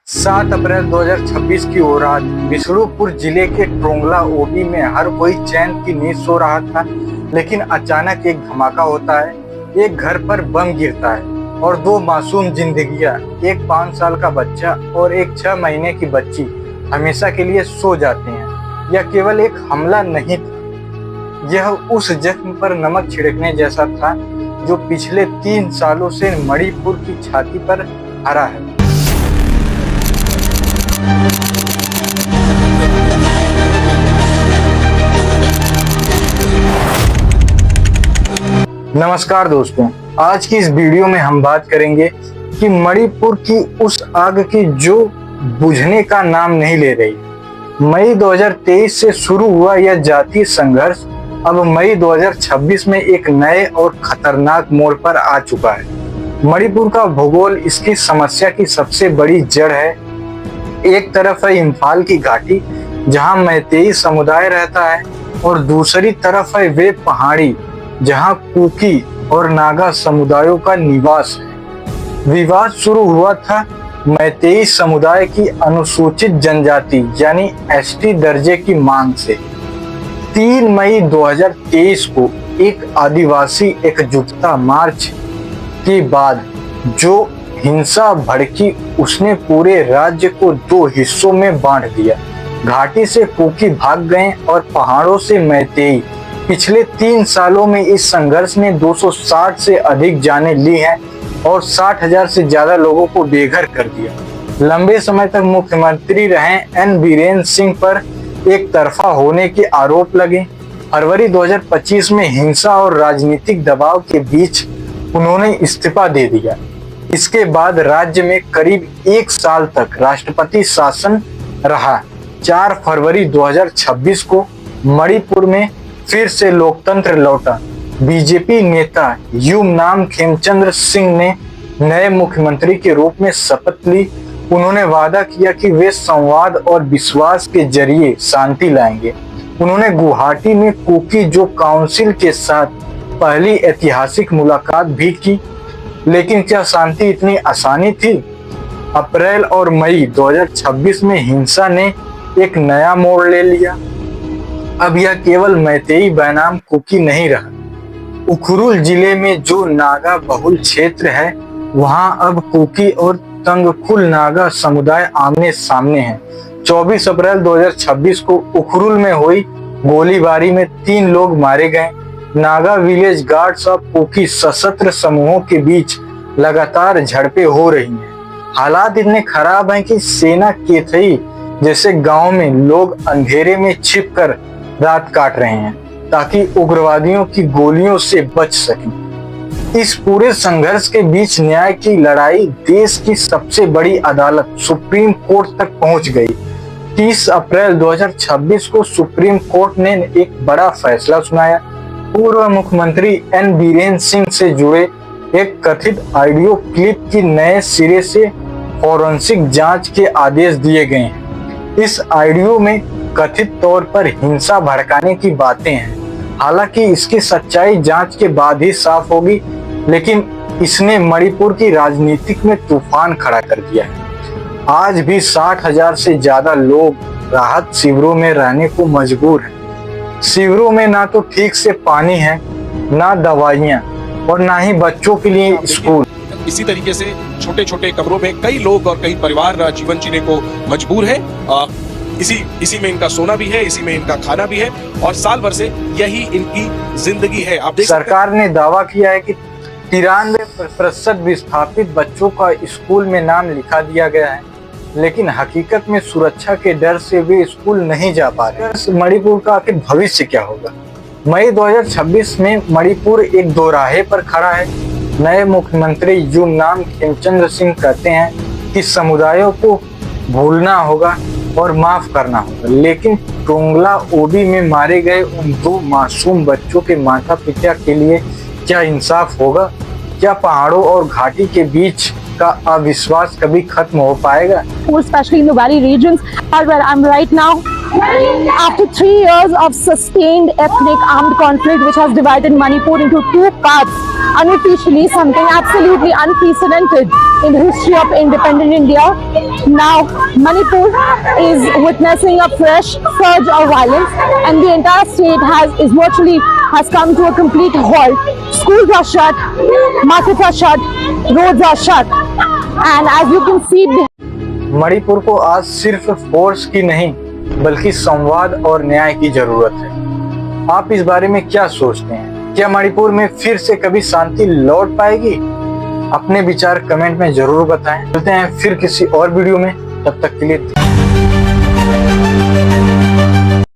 7 अप्रैल 2026 की वो रात बिष्णुपुर जिले के टोंगला ओबी में हर कोई चैन की नींद सो रहा था, लेकिन अचानक एक धमाका होता है। एक घर पर बम गिरता है और दो मासूम जिंदगियां, एक 5 साल का बच्चा और एक 6 महीने की बच्ची हमेशा के लिए सो जाते हैं। यह केवल एक हमला नहीं था, यह उस जख्म पर नमक छिड़कने जैसा था जो पिछले 3 सालों से मणिपुर की छाती पर हरा है। नमस्कार दोस्तों, आज की इस वीडियो में हम बात करेंगे कि मणिपुर की उस आग की जो बुझने का नाम नहीं ले रही। मई 2023 से शुरू हुआ यह जातीय संघर्ष अब मई 2026 में एक नए और खतरनाक मोड़ पर आ चुका है। मणिपुर का भूगोल इसकी समस्या की सबसे बड़ी जड़ है। एक तरफ है इम्फाल की घाटी जहां मैतेई समुदाय रहता है और दूसरी तरफ है वे पहाड़ी जहां कुकी और नागा समुदायों का निवास है। विवाद शुरू हुआ था मैतेई समुदाय की अनुसूचित जनजाति यानी एसटी दर्जे की मांग से। 3 मई 2023 को एक आदिवासी एकजुटता मार्च के बाद जो हिंसा भड़की, उसने पूरे राज्य को 2 हिस्सों में बांट दिया। घाटी से कुकी भाग गए और पहाड़ों से मैतेई। पिछले 3 सालों में इस संघर्ष ने 260 से अधिक जानें ली हैं और 60,000 से ज्यादा लोगों को बेघर कर दिया। लंबे समय तक मुख्यमंत्री रहे एन बीरेन सिंह पर एक तरफा होने के आरोप लगे। फरवरी 2025 में हिंसा और राजनीतिक दबाव के बीच उन्होंने इस्तीफा दे दिया। इसके बाद राज्य में करीब 1 साल तक राष्ट्रपति शासन रहा। 4 फरवरी 2026 को मणिपुर में फिर से लोकतंत्र लौटा। बीजेपी नेता युमनाम खेमचंद्र सिंह ने नए मुख्यमंत्री के रूप में शपथ ली। उन्होंने वादा किया कि वे संवाद और विश्वास के जरिए शांति लाएंगे। उन्होंने गुवाहाटी में कुकी जो काउंसिल के साथ पहली ऐतिहासिक मुलाकात भी की। लेकिन क्या शांति इतनी आसानी थी? अप्रैल और मई 2026 में हिंसा ने एक नया मोड़ ले लिया। अब यह केवल मैतेई बनाम कुकी नहीं रहा। उखरुल जिले में जो नागा बहुल क्षेत्र है, वहां अब कुकी और तंगखुल नागा समुदाय आमने सामने हैं। 24 अप्रैल 2026 को उखरुल में हुई गोलीबारी में 3 लोग मारे गए। नागा विलेज गार्ड्स और कुकी सशस्त्र समूहों के बीच लगातार झड़पें हो रही हैं। हालात इतने खराब हैं कि सेना केथई जैसे गांव में लोग अंधेरे में छिपकर रात काट रहे हैं ताकि उग्रवादियों की गोलियों से बच सकें। इस पूरे संघर्ष के बीच न्याय की लड़ाई देश की सबसे बड़ी अदालत सुप्रीम कोर्ट तक पहुंच गई। 30 अप्रैल 2026 को सुप्रीम कोर्ट ने एक बड़ा फैसला सुनाया। पूर्व मुख्यमंत्री एन बीरेन सिंह से जुड़े एक कथित ऑडियो क्लिप की नए सिरे से फॉरेंसिक जांच के आदेश दिए गए हैं। इस ऑडियो में कथित तौर पर हिंसा भड़काने की बातें हैं। हालांकि इसकी सच्चाई जांच के बाद ही साफ होगी, लेकिन इसने मणिपुर की राजनीति में तूफान खड़ा कर दिया है। आज भी 60,000 से ज्यादा लोग राहत शिविरों में रहने को मजबूर हैं। शिविरों में ना तो ठीक से पानी है, ना दवाइयाँ और ना ही बच्चों के लिए स्कूल। इसी तरीके से छोटे छोटे कमरों में कई लोग और कई परिवार जीवन जीने को मजबूर है। इसी में इनका सोना भी है, इसी में इनका खाना भी है और साल भर से यही इनकी जिंदगी है। आप देख सरकार ने दावा किया है कि 93% विस्थापित बच्चों का स्कूल में नाम लिखा दिया गया है, लेकिन हकीकत में सुरक्षा के डर से वे स्कूल नहीं जा पा रहे। मणिपुर का आखिर भविष्य क्या होगा? मई 2026 में मणिपुर एक दोराहे पर खड़ा है। नए मुख्यमंत्री युमनाम खेमचंद्र सिंह कहते हैं कि समुदायों को भूलना होगा और माफ करना होगा, लेकिन टोंगला ओबी में मारे गए उन 2 मासूम बच्चों के माता पिता के लिए क्या इंसाफ होगा? क्या पहाड़ों और घाटी के बीच का अविश्वास कभी खत्म हो पाएगा? Especially in the valley regions, where I'm right now, After 3 years of sustained ethnic armed conflict which has divided Manipur into two parts, unofficially something absolutely unprecedented in the history of independent India, now Manipur is witnessing a fresh surge of violence and the entire state has come to a complete halt. Schools are shut, markets are shut, roads are shut, and as you can see, Manipur को आज सिर्फ force की नहीं बल्कि संवाद और न्याय की जरूरत है। आप इस बारे में क्या सोचते हैं? क्या मणिपुर में फिर से कभी शांति लौट पाएगी? अपने विचार कमेंट में जरूर बताएं। मिलते हैं फिर किसी और वीडियो में, तब तक के लिए